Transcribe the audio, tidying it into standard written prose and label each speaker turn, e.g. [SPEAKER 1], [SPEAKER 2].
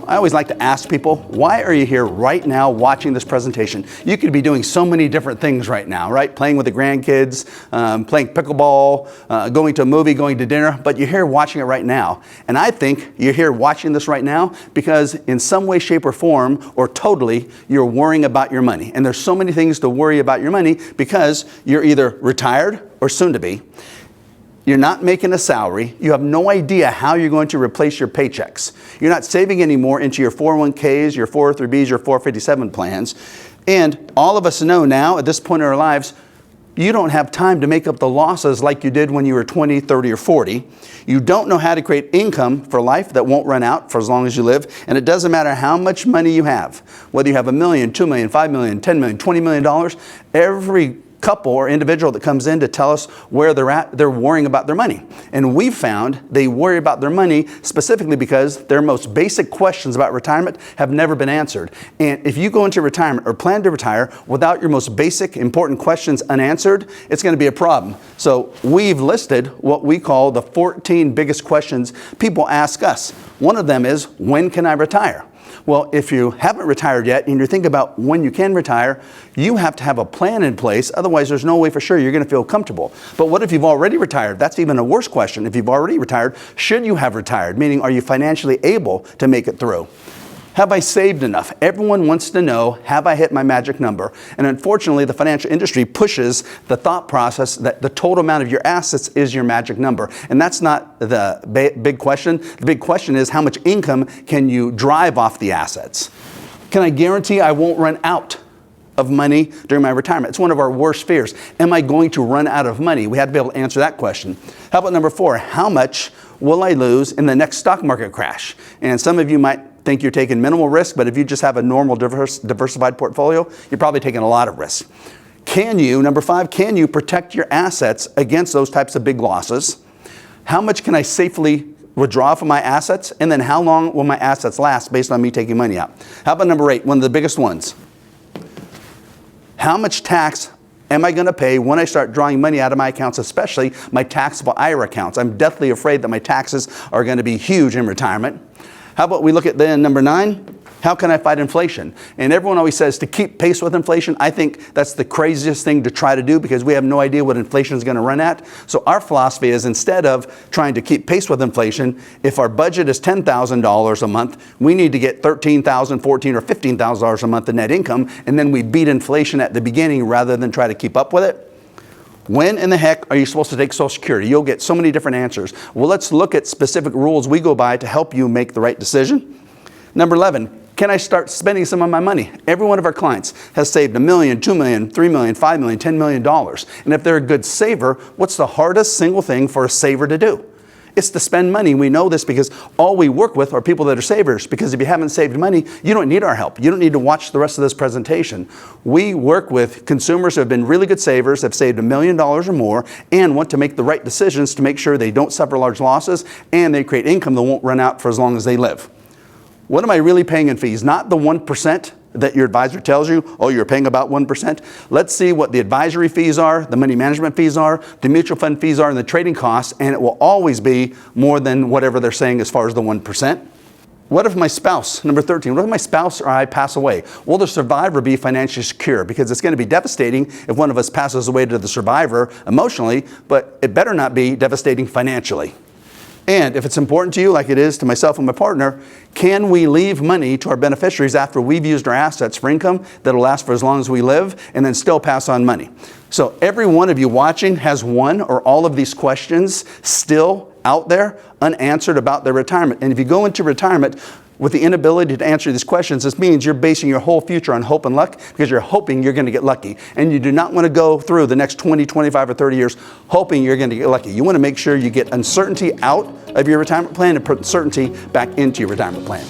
[SPEAKER 1] I always like to ask people, why are you here right now watching this presentation? You could be doing so many different things right now, right? Playing with the grandkids, playing pickleball, going to a movie, going to dinner, but you're here watching it right now. And I think you're here watching this right now because in some way, shape, or form, or totally, you're worrying about your money. And there's so many things to worry about your money because you're either retired or soon to be. You're not making a salary. You have no idea how you're going to replace your paychecks. You're not saving anymore into your 401ks, your 403bs, your 457 plans. And all of us know now at this point in our lives, you don't have time to make up the losses like you did when you were 20, 30, or 40. You don't know how to create income for life that won't run out for as long as you live. And it doesn't matter how much money you have, whether you have $1 million, $2 million, $5 million, $10 million, $20 million, every couple or individual that comes in to tell us where they're at, they're worrying about their money. And we've found they worry about their money specifically because their most basic questions about retirement have never been answered. And if you go into retirement or plan to retire without your most basic important questions unanswered, it's going to be a problem. So we've listed what we call the 14 biggest questions people ask us. One of them is, when can I retire? Well, if you haven't retired yet and you're thinking about when you can retire, you have to have a plan in place. Otherwise, there's no way for sure you're going to feel comfortable. But what if you've already retired? That's even a worse question. If you've already retired, should you have retired? Meaning, are you financially able to make it through? Have I saved enough? Everyone wants to know, have I hit my magic number? And unfortunately, the financial industry pushes the thought process that the total amount of your assets is your magic number. And that's not the big question. The big question is, how much income can you drive off the assets? Can I guarantee I won't run out of money during my retirement? It's one of our worst fears. Am I going to run out of money? We have to be able to answer that question. How about number 4? How much will I lose in the next stock market crash? And some of you might think you're taking minimal risk, but if you just have a normal diversified portfolio, you're probably taking a lot of risk. Can you, number 5, can you protect your assets against those types of big losses? How much can I safely withdraw from my assets? And then how long will my assets last based on me taking money out? How about number 8, one of the biggest ones? How much tax am I going to pay when I start drawing money out of my accounts, especially my taxable IRA accounts? I'm deathly afraid that my taxes are going to be huge in retirement. How about we look at then number 9? How can I fight inflation? And everyone always says to keep pace with inflation. I think that's the craziest thing to try to do because we have no idea what inflation is going to run at. So our philosophy is, instead of trying to keep pace with inflation, if our budget is $10,000 a month, we need to get $13,000, $14,000, or $15,000 a month in net income, and then we beat inflation at the beginning rather than try to keep up with it. When in the heck are you supposed to take Social Security? You'll get so many different answers. Well, let's look at specific rules we go by to help you make the right decision. Number 11, can I start spending some of my money? Every one of our clients has saved $1 million, $2 million, $3 million, $5 million, $10 million. And if they're a good saver, what's the hardest single thing for a saver to do? It's to spend money. We know this because all we work with are people that are savers. Because if you haven't saved money, you don't need our help. You don't need to watch the rest of this presentation. We work with consumers who have been really good savers, have saved $1 million or more, and want to make the right decisions to make sure they don't suffer large losses and they create income that won't run out for as long as they live. What am I really paying in fees? Not the 1% that your advisor tells you, oh, you're paying about 1%. Let's see what the advisory fees are, the money management fees are, the mutual fund fees are, and the trading costs, and it will always be more than whatever they're saying as far as the 1%. What if my spouse, number 13, what if my spouse or I pass away? Will the survivor be financially secure? Because it's going to be devastating if one of us passes away to the survivor emotionally, but it better not be devastating financially. And if it's important to you, like it is to myself and my partner, can we leave money to our beneficiaries after we've used our assets for income that'll last for as long as we live and then still pass on money? So every one of you watching has one or all of these questions still out there unanswered about their retirement. And if you go into retirement with the inability to answer these questions, this means you're basing your whole future on hope and luck because you're hoping you're going to get lucky. And you do not want to go through the next 20, 25, or 30 years hoping you're going to get lucky. You want to make sure you get uncertainty out of your retirement plan and put certainty back into your retirement plan.